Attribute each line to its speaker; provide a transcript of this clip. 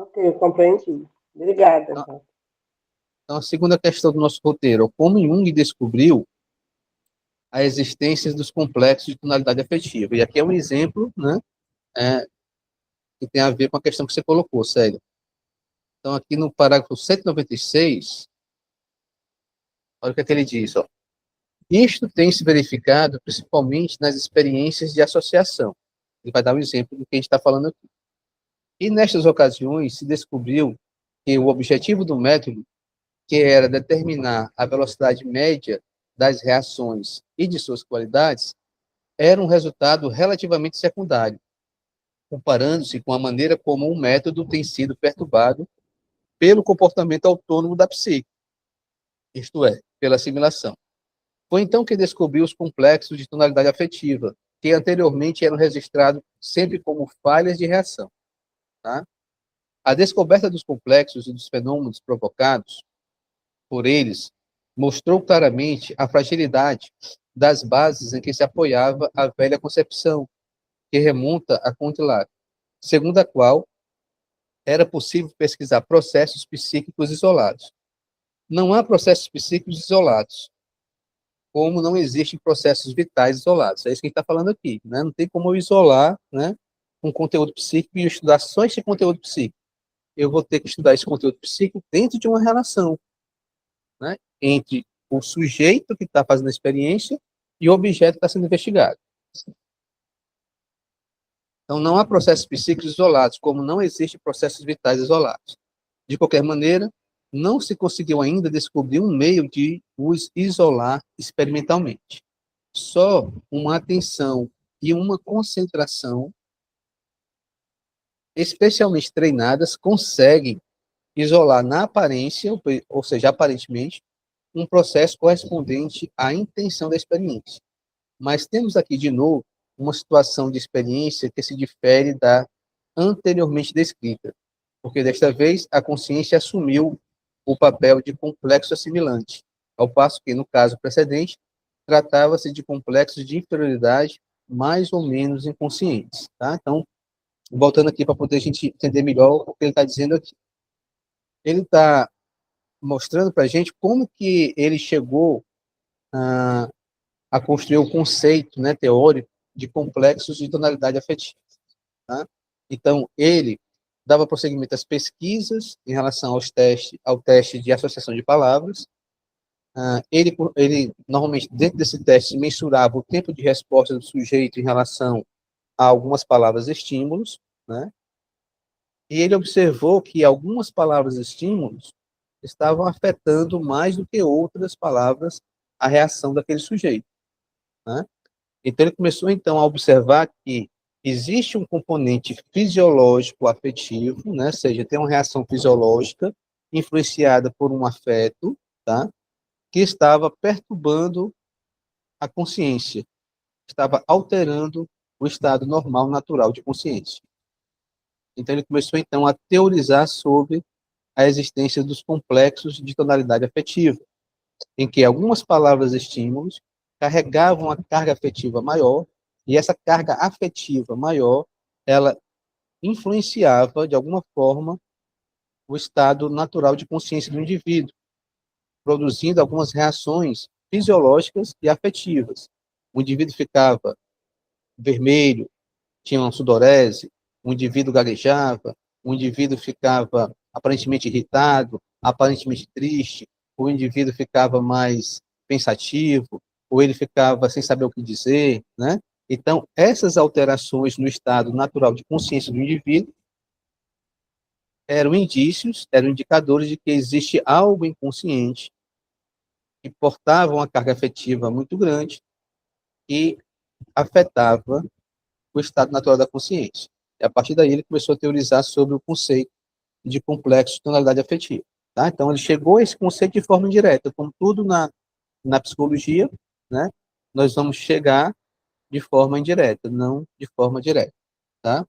Speaker 1: Ok, compreendi. Obrigada,
Speaker 2: Então,
Speaker 1: Paulo.
Speaker 2: então, a segunda questão do nosso roteiro, como Jung descobriu a existência dos complexos de tonalidade afetiva. E aqui é um exemplo, né, é, que tem a ver com a questão que você colocou, Célia. Então, aqui no parágrafo 196, olha o que é que ele diz, ó. Isto tem se verificado principalmente nas experiências de associação. Ele vai dar um exemplo do que a gente está falando aqui. E nestas ocasiões se descobriu que o objetivo do método, que era determinar a velocidade média das reações e de suas qualidades, era um resultado relativamente secundário, comparando-se com a maneira como o método tem sido perturbado pelo comportamento autônomo da psique, isto é, pela assimilação. Foi então que descobriu os complexos de tonalidade afetiva, que anteriormente eram registrados sempre como falhas de reação. Tá? A descoberta dos complexos e dos fenômenos provocados por eles mostrou claramente a fragilidade das bases em que se apoiava a velha concepção, que remonta a Condillac, segundo a qual era possível pesquisar processos psíquicos isolados. Não há processos psíquicos isolados, como não existem processos vitais isolados. É isso que a gente está falando aqui. Né? Não tem como eu isolar, né, um conteúdo psíquico e estudar só esse conteúdo psíquico. Eu vou ter que estudar esse conteúdo psíquico dentro de uma relação, né, entre o sujeito que está fazendo a experiência e o objeto que está sendo investigado. Então, não há processos psíquicos isolados, como não existem processos vitais isolados. De qualquer maneira, não se conseguiu ainda descobrir um meio de os isolar experimentalmente. Só uma atenção e uma concentração especialmente treinadas conseguem isolar na aparência, ou seja, aparentemente, um processo correspondente à intenção da experiência. Mas temos aqui, de novo, uma situação de experiência que se difere da anteriormente descrita, porque desta vez a consciência assumiu o papel de complexo assimilante, ao passo que, no caso precedente, tratava-se de complexos de inferioridade mais ou menos inconscientes. Tá? Então, voltando aqui para poder a gente entender melhor o que ele está dizendo aqui. Ele está mostrando para a gente como que ele chegou a construir o conceito, né, teórico de complexos de tonalidade afetiva. Tá? Então, ele dava prosseguimento às pesquisas em relação ao teste de associação de palavras. Ele, normalmente, dentro desse teste, mensurava o tempo de resposta do sujeito em relação a algumas palavras estímulos, né? E ele observou que algumas palavras estímulos estavam afetando mais do que outras palavras a reação daquele sujeito. Né? Então, ele começou, então, a observar que existe um componente fisiológico afetivo, né? Ou seja, tem uma reação fisiológica influenciada por um afeto, tá? Que estava perturbando a consciência, estava alterando o estado normal, natural de consciência. Então, ele começou, então, a teorizar sobre a existência dos complexos de tonalidade afetiva, em que algumas palavras estímulos carregavam a carga afetiva maior, e essa carga afetiva maior, ela influenciava, de alguma forma, o estado natural de consciência do indivíduo, produzindo algumas reações fisiológicas e afetivas. O indivíduo ficava vermelho, tinha uma sudorese, o indivíduo gaguejava, o indivíduo ficava aparentemente irritado, aparentemente triste, o indivíduo ficava mais pensativo, ou ele ficava sem saber o que dizer, né? Então, essas alterações no estado natural de consciência do indivíduo eram indícios, eram indicadores de que existe algo inconsciente que portava uma carga afetiva muito grande e afetava o estado natural da consciência. E a partir daí ele começou a teorizar sobre o conceito de complexo de tonalidade afetiva. Tá? Então ele chegou a esse conceito de forma indireta, como tudo na psicologia, né? Nós vamos chegar de forma indireta, não de forma direta. Tá?